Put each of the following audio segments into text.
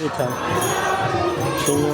murakoze cyane nshimye.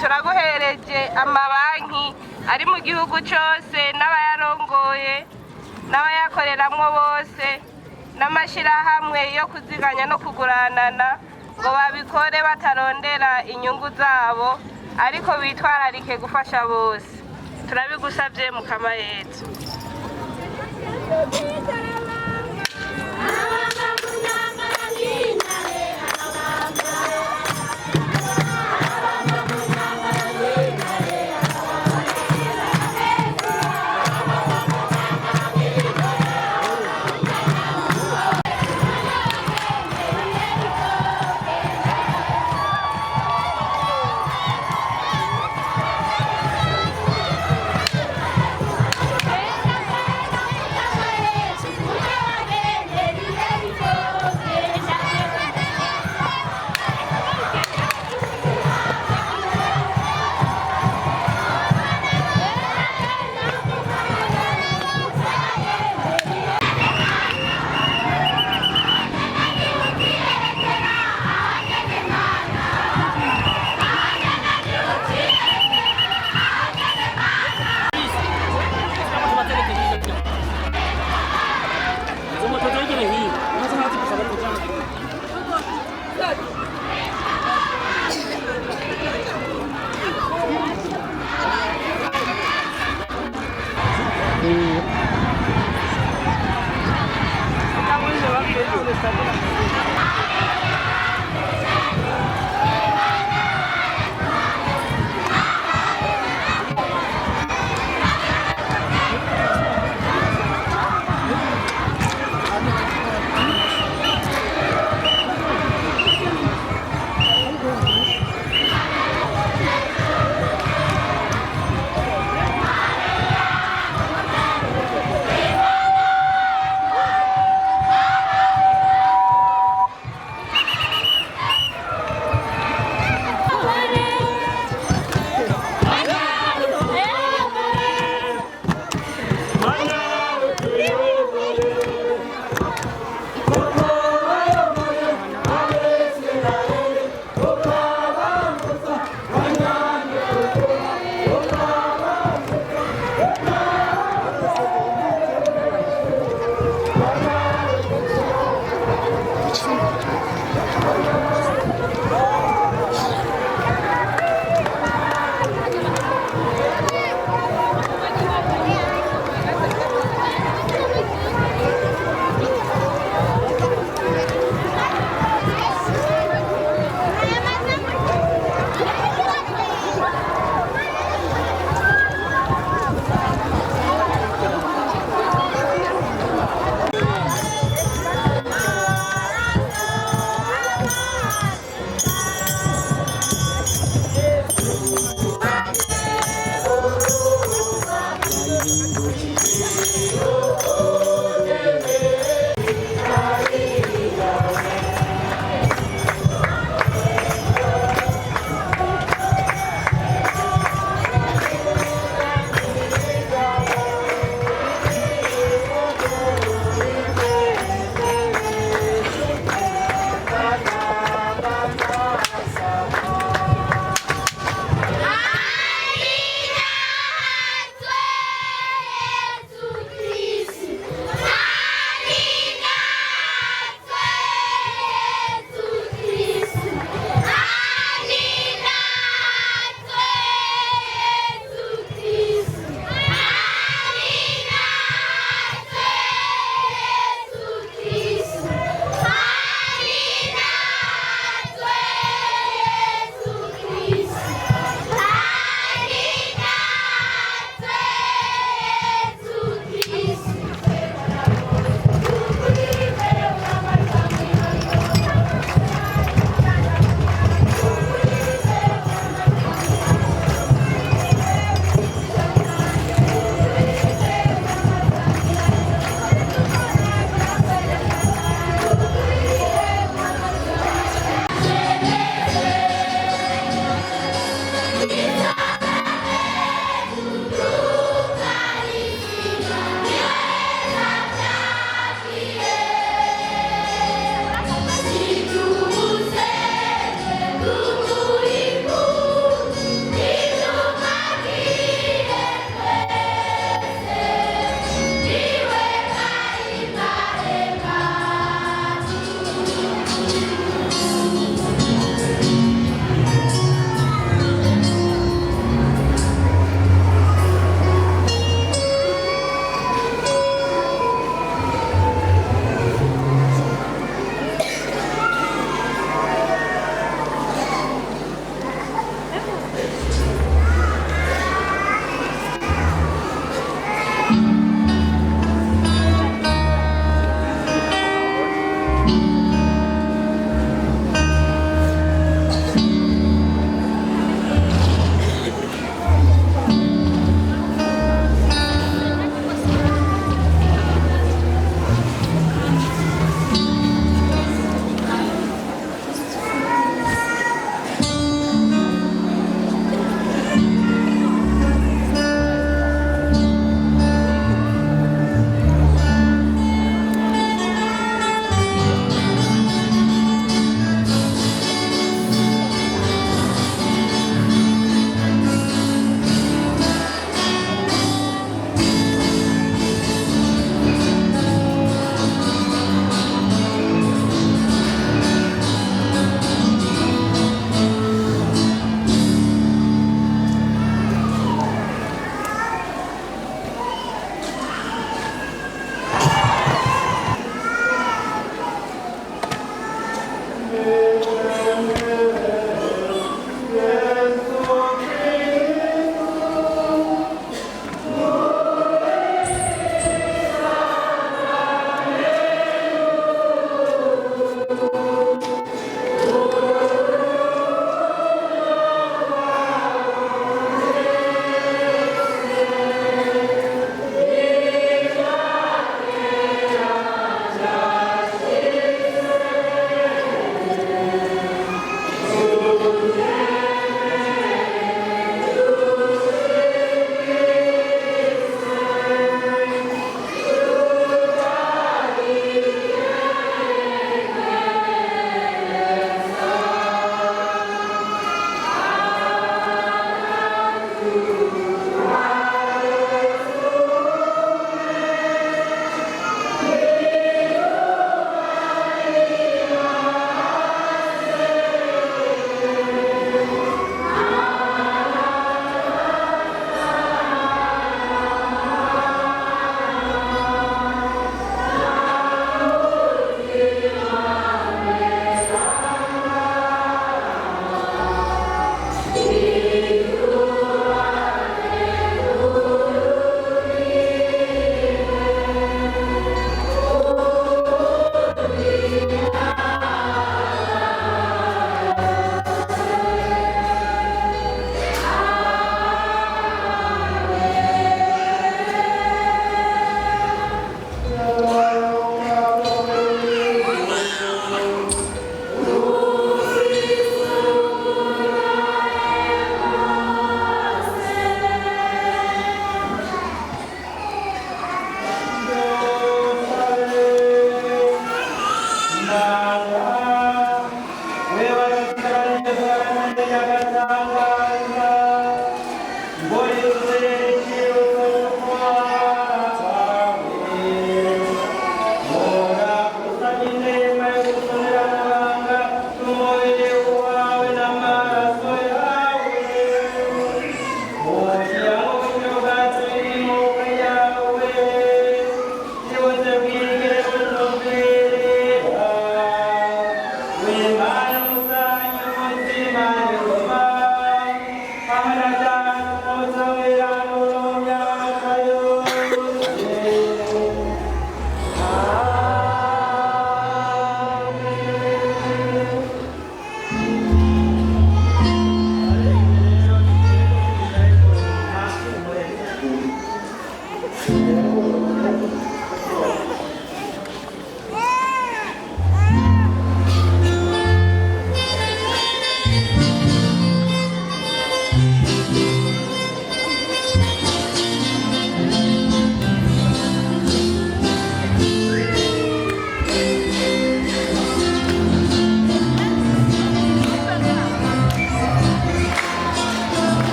turaguhereje amabanki ari mu gihugu cyose n'abayarongoye n'abayakoreramwo bose n'amashyirahamwe yo kuziganya no kuguranana ngo babikore batarondera inyungu zabo ariko bitwararike gufasha bose. Turabigusabye Mukama Yesu.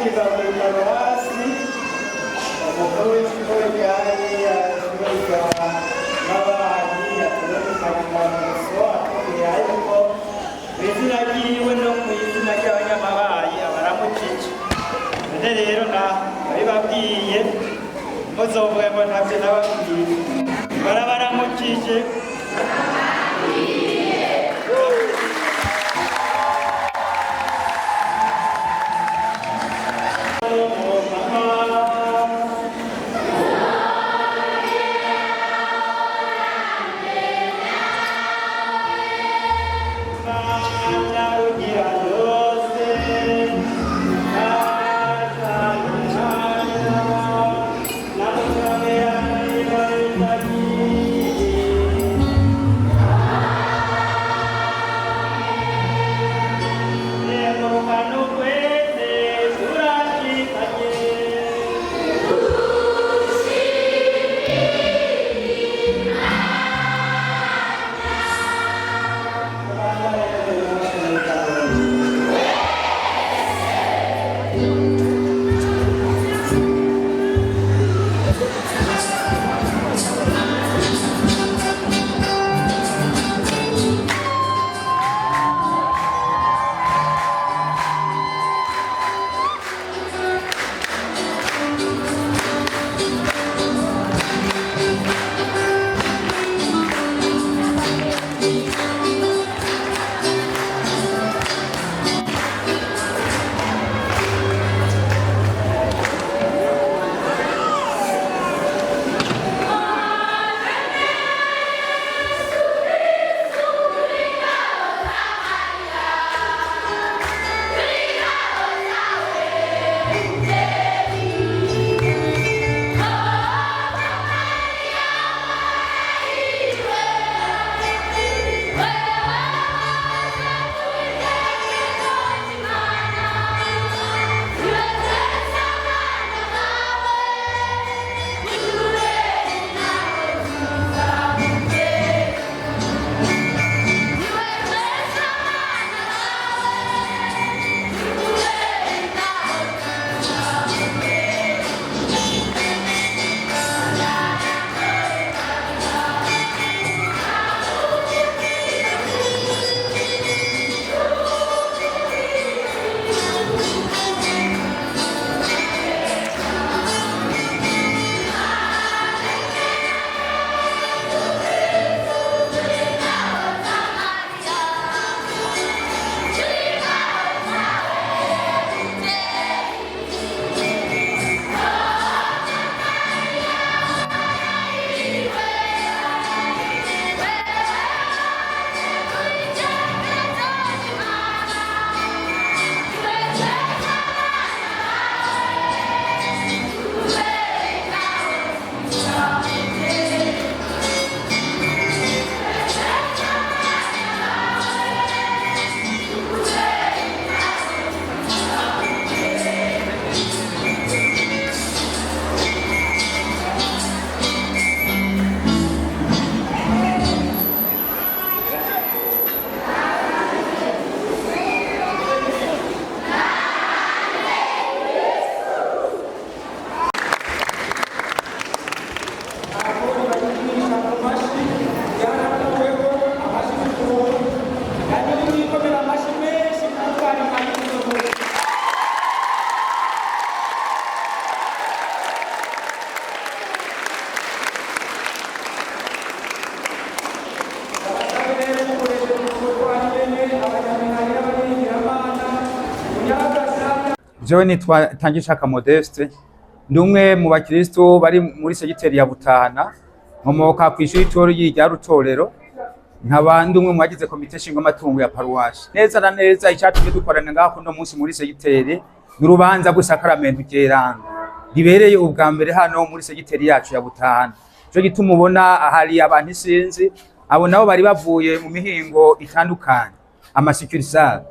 kiva muri paruwasi umukuru w'ikigo ryari n'abanyi yatororokanyamanuso atubwira yuko izina ryiwe no mu izina ry'abanyamabayi abaramukije none rero nabibabwiye muzovuge ngo ntabyo nababwiye barabaramukije jewe nitwa Tangishaka Modeste ndi umwe mu bakristo bari muri segiteri ya Butahana nkomoka kw'ishuri ritoyi rya Rutorero nkaba ndi umwe mu bagize komite nshinga amatungo ya paruwasi. Neza na neza icyatumye dukorana ngaho no munsi muri segiteri n'urubanza rw'isakaramento ry'Eranga ribereye ubwa mbere hano muri segiteri yacu ya Butahana. Cyo gituma ubona ahari abantu isinzi abo nabo bari bavuye mu mihingo itandukanye amasikirisare,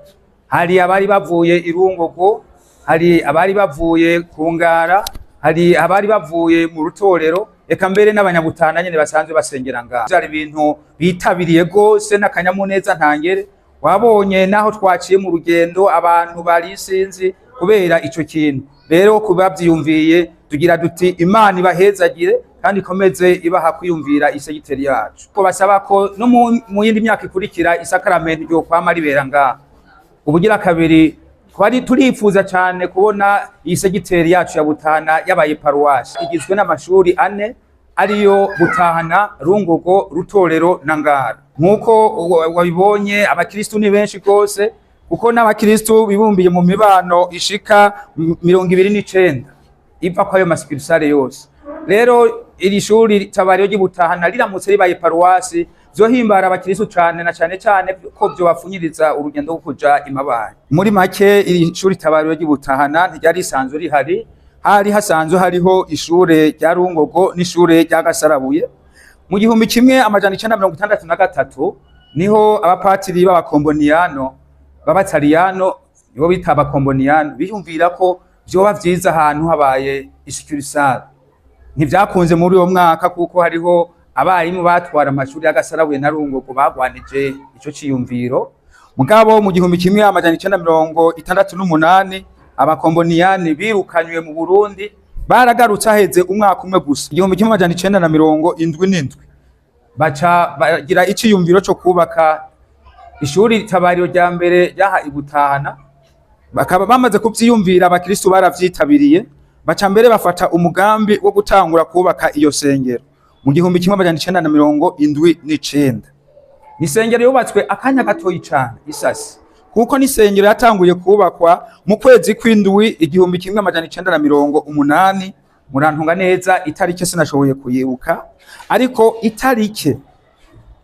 hari abari bavuye Irungogo, hari abari bavuye ku Ngara, hari abari bavuye mu Rutorero, eka mbere n'abanyabutana nyene basanzwe basengera ngaho. Byari ibintu bitabiriye gose n'akanyamuneza ntangere. Wabonye naho twaciye mu rugendo abantu bari isinzi kubera ico kintu. Rero kubavyiyumviye tugira duti Imana ibahezagire kandi ikomeze ibaha kwiyumvira isegiteri yacu. Ko basaba ko no mu yindi myaka ikurikira isakaramento ryo kwama ribera ngaha. Ubugira kabiri twari turifuza cyane kubona iyi segiteri yacu ya Butahana yabaye paruwasi igizwe n'amashuri 4 ariyo Butahana, Rungogo, Rutorero na Ngara. Nkuko wabibonye abakristo ni benshi gose kuko n'abakristo bibumbiye mu mibano ishika 29 iva kwayo maspirisare yose. Rero iri shuri tabariro ry'Ibutahana riramutse ribaye paruwasi zohimbara abakristo cyane na cyane ko byo bafunyiriza urugendo rwo kuja imabaye. Muri make iri shuri tabariro ry'Ibutahana ntiryari isanzwe rihari, hari hasanzwe hariho ishure rya Rungogo n'ishure rya Gasarabuye. Mu 1963 niho abapatiri b'abakomboniyano b'abataliyano nibo bita abakomboniyano biyumvira ko byoba vyiza ahantu habaye isikurisare. Ntivyakunze muri uwo mwaka kuko hariho abarimu batwara amashuri y'Agasarabuye na Rungogo bagwanije ico ciyumviro. Mugabo mu 1968 abakomboniyani birukanywe mu Burundi baragarutse aheze umwaka umwe gusa 1977 baca bagira iciyumviro cyo kubaka ishuri tabariro rya mbere ryaha Ibutahana. Bakaba bamaze kuvyiyumvira abakristo baravyitabiriye baca mbere bafata umugambi wo gutangura kubaka iyo sengero mu 1979. Ni sengero yubatswe akanya gatoyi cyane isasi kuko ni sengero yatanguye kubakwa mu kwezi kw'indwi 1980. Murantunga neza itarike sinashoboye kuyibuka, ariko itarike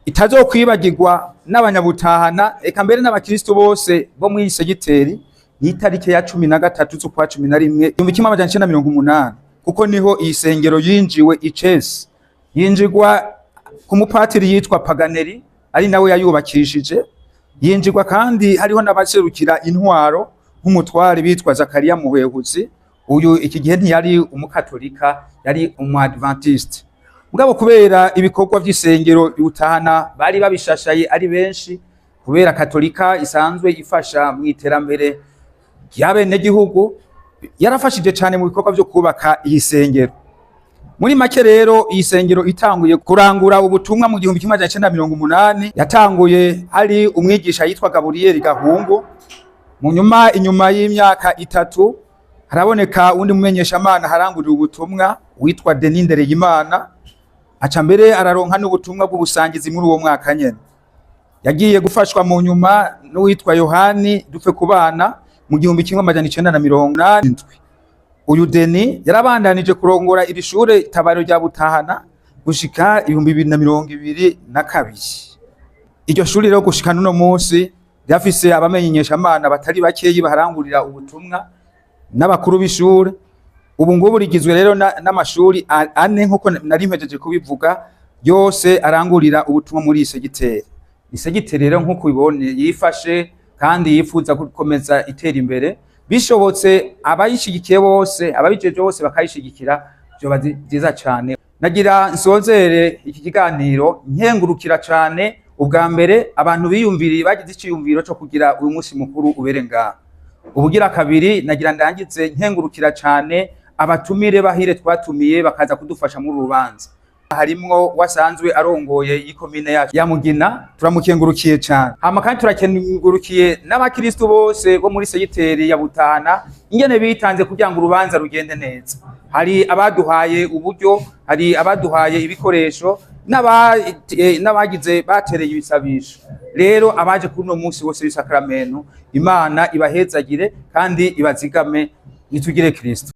itazokwibagirwa n'abanyabutahana eka mbere n'abakristo bose bo mu isegiteri ni itarike ya 13 z'ukwa 11 1980, kuko niho iyi sengero yinjiwe icese. Yinjirwa ku mupatiri yitwa Paganeri ari nawe yayubakishije. Yinjirwa kandi hariho n'abaserukira intwaro nk'umutwari bitwa Zakariya Muhwehuzi. Uyu iki gihe ntiyari umukatolika, yari umu-adventiste. Mugabo kubera ibikorwa by'isengero Ibutahana bari babishashaye ari benshi, kubera katolika isanzwe ifasha mu iterambere ry'abene gihugu, yarafashije cyane mu bikorwa byo kubaka iyi sengero. Muri make rero iyi sengero itanguye kurangura ubutumwa mu 1980. Yatanguye hari umwigisha yitwa Gabriel Gahungu. Inyuma y'imyaka 3 haraboneka undi mumenyesha Imana harangurira ubutumwa witwa Denis Ndereyimana. Aca mbere araronka n'ubutumwa bw'ubusangizi muri uwo mwaka nyene. Yagiye gufashwa mu nyuma n'uwitwa Yohani Dupfe kubana mu 1987. Uyu Denis yarabandanije kurongora iri shure tabariro rya Butahana gushika 2022. Iryo shuri rero gushika nuno munsi ryafise abamenyesha Imana batari bakeyi baharangurira ubutumwa n'abakuru b'ishure. Ubu ngubu rigizwe rero n'amashuri 4 nkuko nari mpejeje kubivuga, yose arangurira ubutumwa muri isegiteri. Isegiteri rero nkuko ubibone yifashe kandi yifuza gukomeza itera imbere. Bishobotse abayishigikiye bose, ababijeje bose bakayishigikira, byo byiza cyane. Nagira nsozere iki kiganiro nkengurukira cyane ubwa mbere abantu biyumviriye bagize iciyumviro cyo kugira uyu munsi mukuru ubere ngaha. Ubugira kabiri nagira ndangize nkengurukira cyane abatumire bahire twatumiye bakaza kudufasha muri rubanza. Harimwo wasanzwe arongoye ikomine yacu ya Mugina, turamukengurukiye cyane. Hama kandi turakengurukiye n'abakristo bose bo muri segiteri ya Butahana ingene bitanze kugira ngo urubanza rugende neza. Hari abaduhaye uburyo, hari abaduhaye ibikoresho, n'abagize batereye ibisabisho. Rero abaje kuri no munsi wose w'isakramento, Imana ibahezagire kandi ibazigame nitugire Kristo.